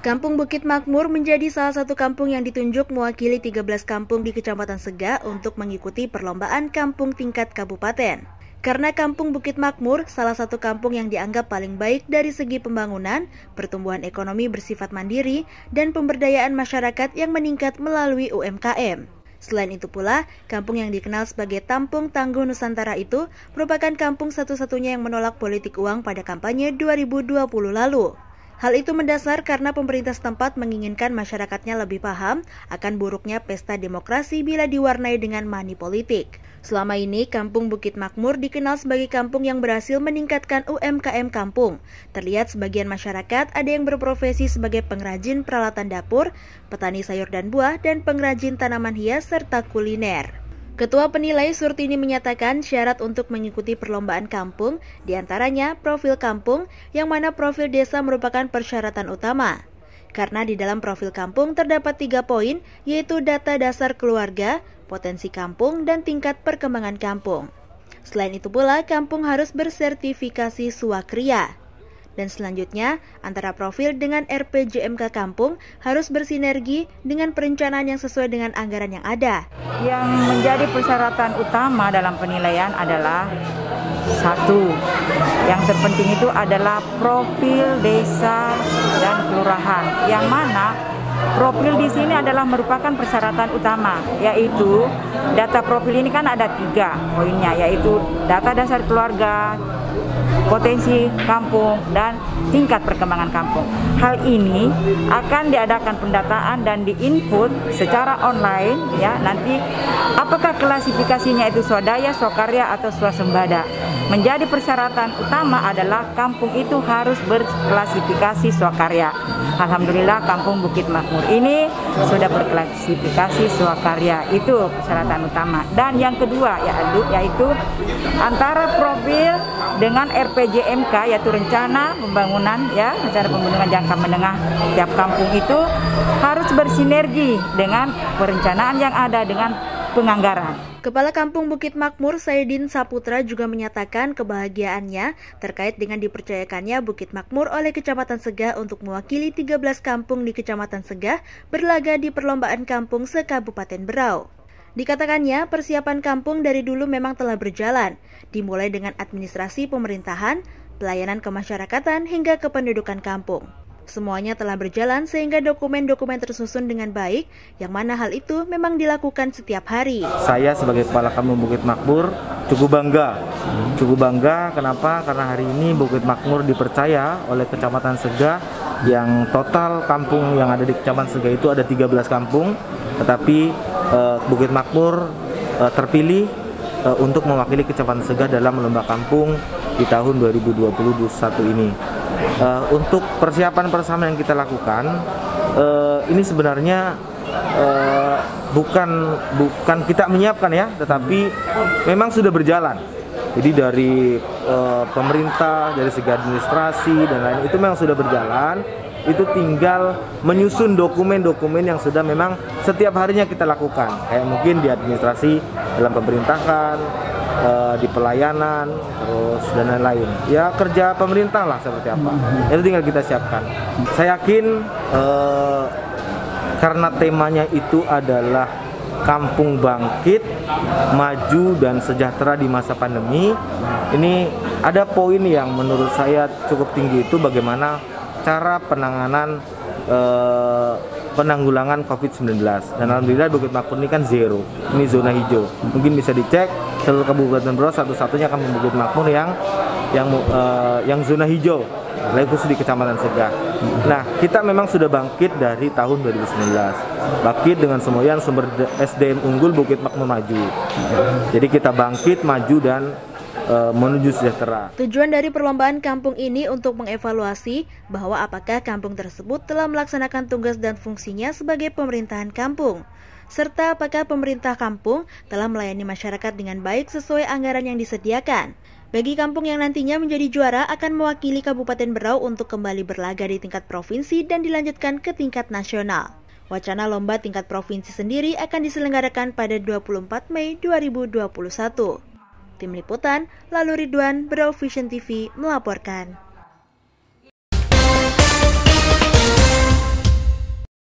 Kampung Bukit Makmur menjadi salah satu kampung yang ditunjuk mewakili 13 kampung di Kecamatan Sega untuk mengikuti perlombaan kampung tingkat kabupaten. Karena Kampung Bukit Makmur salah satu kampung yang dianggap paling baik dari segi pembangunan, pertumbuhan ekonomi bersifat mandiri, dan pemberdayaan masyarakat yang meningkat melalui UMKM. Selain itu pula, kampung yang dikenal sebagai Tampung Tangguh Nusantara itu merupakan kampung satu-satunya yang menolak politik uang pada kampanye 2020 lalu. Hal itu mendasar karena pemerintah setempat menginginkan masyarakatnya lebih paham akan buruknya pesta demokrasi bila diwarnai dengan money politik. Selama ini, Kampung Bukit Makmur dikenal sebagai kampung yang berhasil meningkatkan UMKM kampung. Terlihat sebagian masyarakat ada yang berprofesi sebagai pengrajin peralatan dapur, petani sayur dan buah, dan pengrajin tanaman hias serta kuliner. Ketua Penilai Surtini menyatakan syarat untuk mengikuti perlombaan kampung diantaranya profil kampung, yang mana profil desa merupakan persyaratan utama. Karena di dalam profil kampung terdapat 3 poin, yaitu data dasar keluarga, potensi kampung, dan tingkat perkembangan kampung. Selain itu pula, kampung harus bersertifikasi Swakria. Dan selanjutnya, antara profil dengan RPJMK kampung harus bersinergi dengan perencanaan yang sesuai dengan anggaran yang ada. Yang menjadi persyaratan utama dalam penilaian adalah 1. Yang terpenting itu adalah profil desa dan kelurahan, yang mana profil di sini adalah merupakan persyaratan utama, yaitu data profil ini kan ada 3 poinnya, yaitu data dasar keluarga, potensi kampung, dan tingkat perkembangan kampung. Hal ini akan diadakan pendataan dan diinput secara online ya. Nanti apakah klasifikasinya itu swadaya, swakarya atau swasembada. Menjadi persyaratan utama adalah kampung itu harus berklasifikasi swakarya. Alhamdulillah Kampung Bukit Makmur ini sudah berklasifikasi swakarya. Itu persyaratan utama. Dan yang kedua yaitu antara profil dengan RPJMK, yaitu rencana pembangunan ya, rencana pembangunan jangka menengah tiap kampung itu harus bersinergi dengan perencanaan yang ada dengan penganggaran. Kepala Kampung Bukit Makmur Saidin Saputra juga menyatakan kebahagiaannya terkait dengan dipercayakannya Bukit Makmur oleh Kecamatan Sega untuk mewakili 13 kampung di Kecamatan Sega berlaga di perlombaan kampung se-Kabupaten Berau. Dikatakannya, persiapan kampung dari dulu memang telah berjalan, dimulai dengan administrasi pemerintahan, pelayanan kemasyarakatan, hingga kependudukan kampung. Semuanya telah berjalan sehingga dokumen-dokumen tersusun dengan baik, yang mana hal itu memang dilakukan setiap hari. Saya sebagai Kepala Kampung Bukit Makmur cukup bangga. Kenapa? Karena hari ini Bukit Makmur dipercaya oleh Kecamatan Sega, yang total kampung yang ada di Kecamatan Sega itu ada 13 kampung, tetapi Bukit Makmur terpilih untuk mewakili Kecamatan Sega dalam lomba kampung di tahun 2021 ini. Untuk persiapan yang kita lakukan, ini sebenarnya bukan kita menyiapkan ya, tetapi memang sudah berjalan. Jadi dari pemerintah, dari segi administrasi dan lain itu memang sudah berjalan. Itu tinggal menyusun dokumen-dokumen yang sudah memang setiap harinya kita lakukan. Kayak mungkin di administrasi dalam pemerintahan, di pelayanan, terus dan lain-lain. Ya kerja pemerintah lah seperti apa. Itu tinggal kita siapkan. Saya yakin karena temanya itu adalah Kampung Bangkit, Maju dan Sejahtera di masa pandemi. Ini ada poin yang menurut saya cukup tinggi, itu bagaimana cara penanggulangan COVID-19. Dan alhamdulillah Bukit Makmur ini kan zero, ini zona hijau. Mungkin bisa dicek seluruh Kabupaten Berau satu-satunya Kampung Bukit Makmur yang zona hijau, khusus di Kecamatan Sega. Nah, kita memang sudah bangkit dari tahun 2019. Bangkit dengan semboyan sumber SDM unggul Bukit Makmur maju. Jadi kita bangkit, maju dan menuju sejahtera. Tujuan dari perlombaan kampung ini untuk mengevaluasi bahwa apakah kampung tersebut telah melaksanakan tugas dan fungsinya sebagai pemerintahan kampung, serta apakah pemerintah kampung telah melayani masyarakat dengan baik sesuai anggaran yang disediakan. Bagi kampung yang nantinya menjadi juara akan mewakili Kabupaten Berau untuk kembali berlaga di tingkat provinsi dan dilanjutkan ke tingkat nasional. Wacana lomba tingkat provinsi sendiri akan diselenggarakan pada 24 Mei 2021. Tim Liputan, Lalu Ridwan, Berau Vision TV melaporkan.